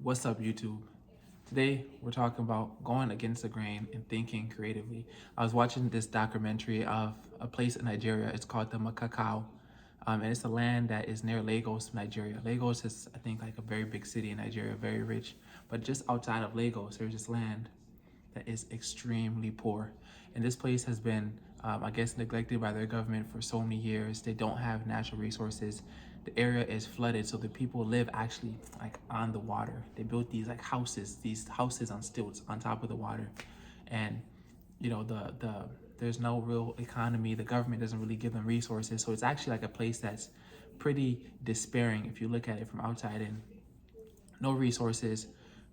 What's up, YouTube? Today, we're talking about going against the grain and thinking creatively. I was watching this documentary of a place in Nigeria. It's called the Makoko, and it's a land that is near Lagos, Nigeria. Lagos is, I think, like a very big city in Nigeria, very rich. But just outside of Lagos, there's this land that is extremely poor. And this place has been, I guess, neglected by their government for so many years. They don't have natural resources. The area is flooded, so the people live actually like on the water. They built these houses on stilts on top of the water. And you know, there's no real economy. The government doesn't really give them resources. So it's actually like a place that's pretty despairing if you look at it from outside in. No resources.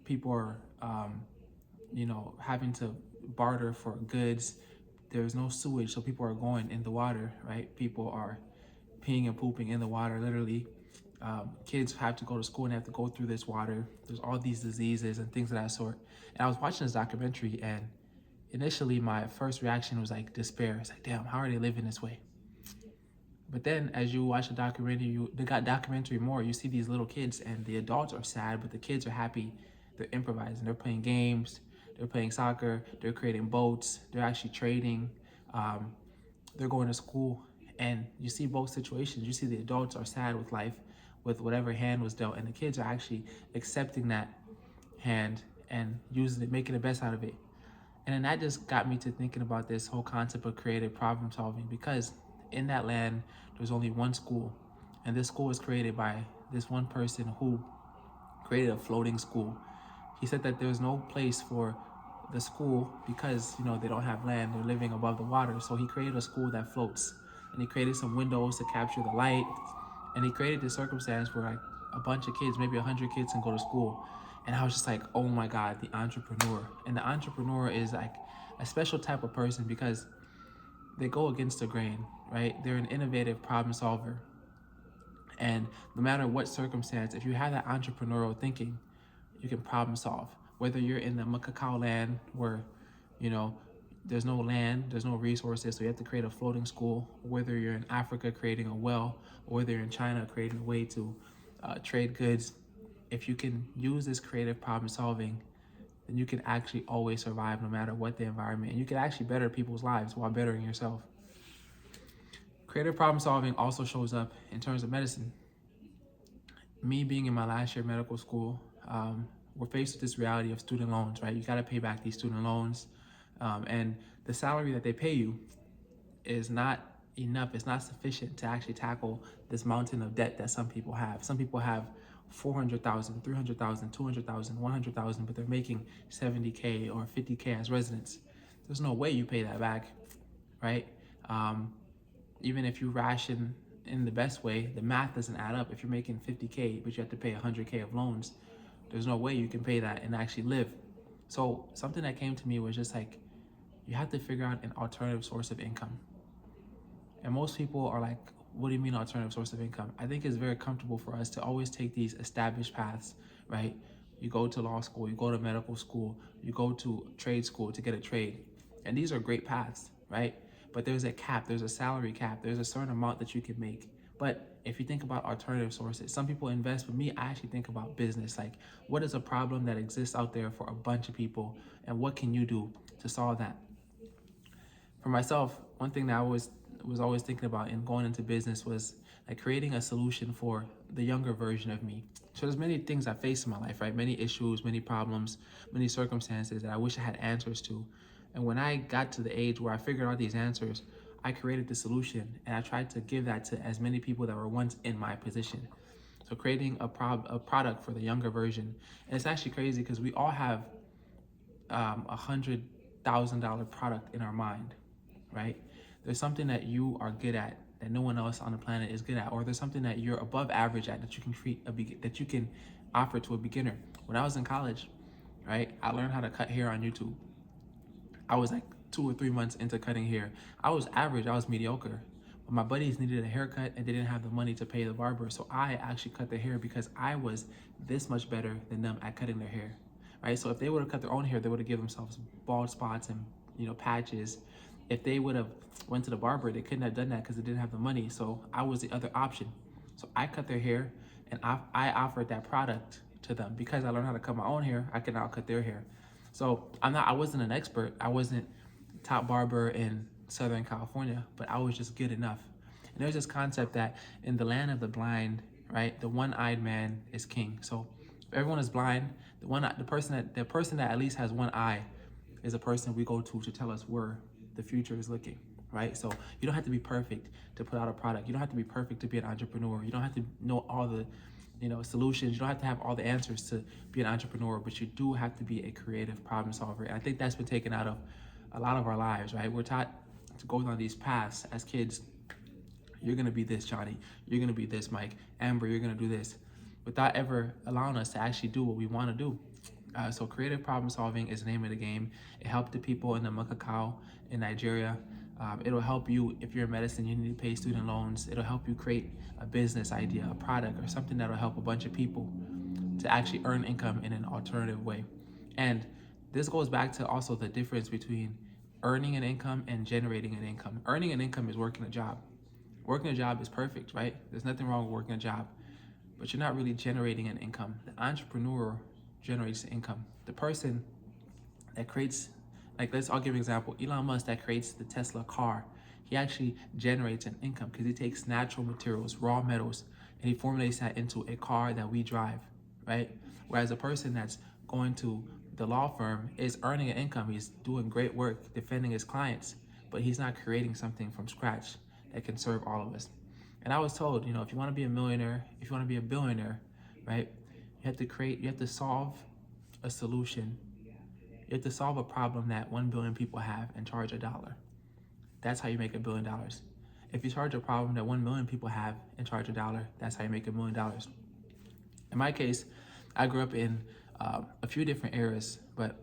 People are having to barter for goods. There's no sewage, so people are going in the water, right? People are peeing and pooping in the water, literally. Kids have to go to school and have to go through this water. There's all these diseases and things of that sort. And I was watching this documentary, and initially my first reaction was like despair. It's like, damn, how are they living this way? But then as you watch the documentary more, you see these little kids, and the adults are sad, but the kids are happy. They're improvising. They're playing games. They're playing soccer. They're creating boats. They're actually trading. They're going to school. And you see both situations. You see the adults are sad with life, with whatever hand was dealt, and the kids are actually accepting that hand and using it, making the best out of it. And then that just got me to thinking about this whole concept of creative problem solving, because in that land, there's only one school. And this school was created by this one person who created a floating school. He said that there's no place for the school because, they don't have land. They're living above the water. So he created a school that floats. And he created some windows to capture the light. And he created this circumstance where like a bunch of kids, maybe 100 kids, can go to school. And I was just like, oh my God, the entrepreneur. And the entrepreneur is like a special type of person because they go against the grain, right? They're an innovative problem solver. And no matter what circumstance, if you have that entrepreneurial thinking, you can problem solve. Whether you're in the Makoko land where, there's no land, there's no resources, so you have to create a floating school, whether you're in Africa creating a well, or whether you're in China creating a way to trade goods, if you can use this creative problem solving, then you can actually always survive no matter what the environment. And you can actually better people's lives while bettering yourself. Creative problem solving also shows up in terms of medicine. Me being in my last year of medical school, we're faced with this reality of student loans, right? You got to pay back these student loans. And the salary that they pay you is not enough. It's not sufficient to actually tackle this mountain of debt that some people have. Some people have 400,000, 300,000, 200,000, 100,000, but they're making 70K or 50K as residents. There's no way you pay that back, right? Even if you ration in the best way, the math doesn't add up. If you're making 50K, but you have to pay 100K of loans, there's no way you can pay that and actually live. So something that came to me was just like, you have to figure out an alternative source of income. And most people are like, what do you mean alternative source of income? I think it's very comfortable for us to always take these established paths, right? You go to law school, you go to medical school, you go to trade school to get a trade. And these are great paths, right? But there's a cap, there's a salary cap, there's a certain amount that you can make. But if you think about alternative sources, some people invest, but me, I actually think about business. Like, what is a problem that exists out there for a bunch of people, and what can you do to solve that? For myself, one thing that I was always thinking about in going into business was like creating a solution for the younger version of me. So there's many things I face in my life, right? Many issues, many problems, many circumstances that I wish I had answers to. And when I got to the age where I figured out these answers, I created the solution, and I tried to give that to as many people that were once in my position. So creating a product for the younger version. And it's actually crazy because we all have $100,000 product in our mind, right? There's something that you are good at that no one else on the planet is good at, or there's something that you're above average at that you can that you can offer to a beginner. When I was in college, right, I learned how to cut hair on YouTube. I was like 2 or 3 months into cutting hair. I was average, I was mediocre. But my buddies needed a haircut and they didn't have the money to pay the barber. So I actually cut their hair because I was this much better than them at cutting their hair, right? So if they would have cut their own hair, they would have given themselves bald spots and patches. If they would have went to the barber, they couldn't have done that because they didn't have the money. So I was the other option. So I cut their hair, and I offered that product to them. Because I learned how to cut my own hair, I can now cut their hair. So I wasn't an expert. I wasn't top barber in Southern California, but I was just good enough. And there's this concept that in the land of the blind, right, the one-eyed man is king. So if everyone is blind, the person that at least has one eye is a person we go to tell us where the future is looking, right? So you don't have to be perfect to put out a product. You don't have to be perfect to be an entrepreneur. You don't have to know all the solutions. You don't have to have all the answers to be an entrepreneur, but you do have to be a creative problem solver. And I think that's been taken out of a lot of our lives, right? We're taught to go down these paths as kids. You're gonna be this, Johnny. You're gonna be this, Mike. Amber, you're gonna do this, without ever allowing us to actually do what we want to do. So creative problem solving is the name of the game. It helped the people in the Makoko in Nigeria. It'll help you if you're in medicine, you need to pay student loans. It'll help you create a business idea, a product, or something that'll help a bunch of people to actually earn income in an alternative way. And this goes back to also the difference between earning an income and generating an income. Earning an income is working a job. Working a job is perfect, right? There's nothing wrong with working a job, but you're not really generating an income. The entrepreneur generates income. The person that creates, I'll give an example. Elon Musk that creates the Tesla car, he actually generates an income because he takes natural materials, raw metals, and he formulates that into a car that we drive, right? Whereas a person that's going to the law firm is earning an income. He's doing great work defending his clients, but he's not creating something from scratch that can serve all of us. And I was told, if you want to be a millionaire, if you want to be a billionaire, right, you have to solve a solution. You have to solve a problem that 1 billion people have and charge $1. That's how you make $1 billion. If you charge a problem that 1 million people have and charge $1, that's how you make $1 million. In my case, I grew up in a few different eras, but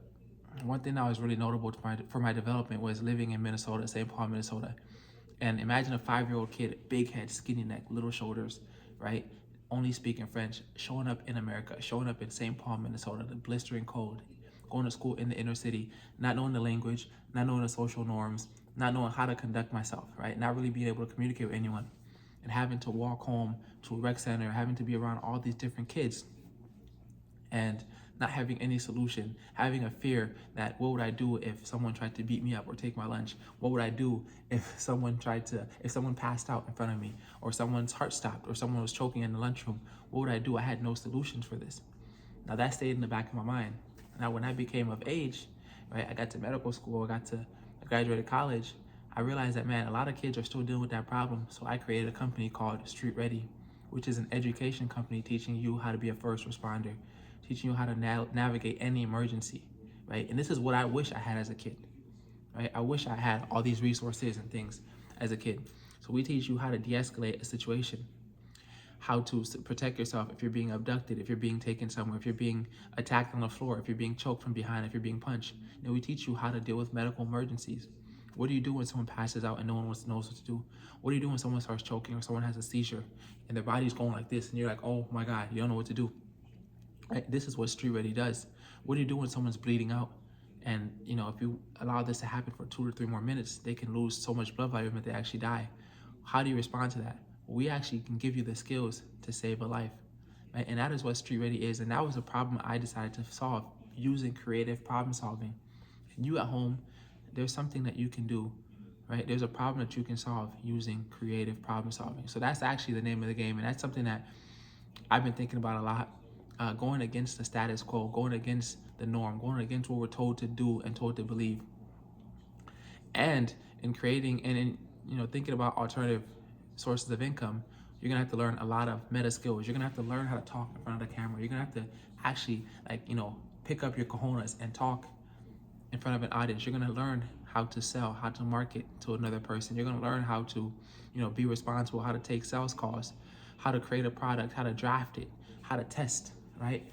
one thing that was really notable for my development was living in Minnesota, St. Paul, Minnesota. And imagine a 5-year-old kid, big head, skinny neck, little shoulders, right? Only speaking French, showing up in America, showing up in St. Paul, Minnesota, the blistering cold, going to school in the inner city, not knowing the language, not knowing the social norms, not knowing how to conduct myself, right? Not really being able to communicate with anyone, and having to walk home to a rec center, having to be around all these different kids, and not having any solution, having a fear that what would I do if someone tried to beat me up or take my lunch? What would I do if someone passed out in front of me, or someone's heart stopped, or someone was choking in the lunchroom? What would I do? I had no solutions for this. Now that stayed in the back of my mind. Now when I became of age, right, I got to medical school, I graduated college, I realized that, man, a lot of kids are still dealing with that problem. So I created a company called Street Ready, which is an education company teaching you how to be a first responder, teaching you how to navigate any emergency, right? And this is what I wish I had as a kid, right? I wish I had all these resources and things as a kid. So we teach you how to de-escalate a situation, how to protect yourself if you're being abducted, if you're being taken somewhere, if you're being attacked on the floor, if you're being choked from behind, if you're being punched. And we teach you how to deal with medical emergencies. What do you do when someone passes out and no one knows what to do? What do you do when someone starts choking or someone has a seizure and their body's going like this and you're like, oh my God, you don't know what to do? Right? This is what Street Ready does. What do you do when someone's bleeding out? And if you allow this to happen for 2 to 3 more minutes, they can lose so much blood volume that they actually die. How do you respond to that? We actually can give you the skills to save a life, right? And that is what Street Ready is. And that was a problem I decided to solve using creative problem solving. And you at home, there's something that you can do, right? There's a problem that you can solve using creative problem solving. So that's actually the name of the game. And that's something that I've been thinking about a lot. Going against the status quo, going against the norm, going against what we're told to do and told to believe. And in creating and in thinking about alternative sources of income, you're gonna have to learn a lot of meta skills. You're gonna have to learn how to talk in front of the camera. You're gonna have to actually pick up your cojones and talk in front of an audience. You're gonna learn how to sell, how to market to another person. You're gonna learn how to be responsible, how to take sales calls, how to create a product, how to draft it, how to test, right?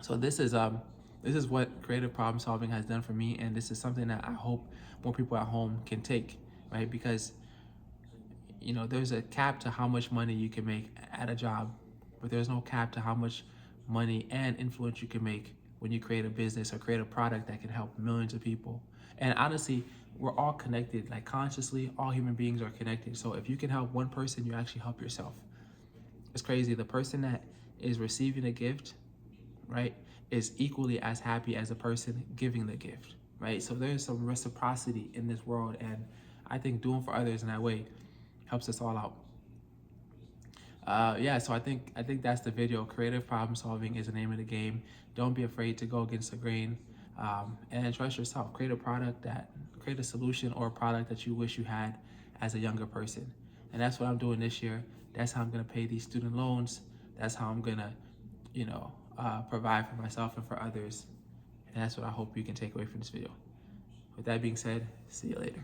So this is what creative problem solving has done for me, and this is something that I hope more people at home can take, right? Because there's a cap to how much money you can make at a job, but there's no cap to how much money and influence you can make when you create a business or create a product that can help millions of people. And honestly, we're all connected, like consciously, all human beings are connected. So if you can help one person, you actually help yourself. It's crazy. The person that is receiving a gift, right, is equally as happy as a person giving the gift, right? So there's some reciprocity in this world, and I think doing for others in that way helps us all out. Yeah, so I think that's the video. Creative problem solving is the name of the game. Don't be afraid to go against the grain, and trust yourself. Create a solution or a product that you wish you had as a younger person, and that's what I'm doing this year. That's how I'm gonna pay these student loans. That's how I'm gonna, provide for myself and for others, and that's what I hope you can take away from this video. With that being said, see you later.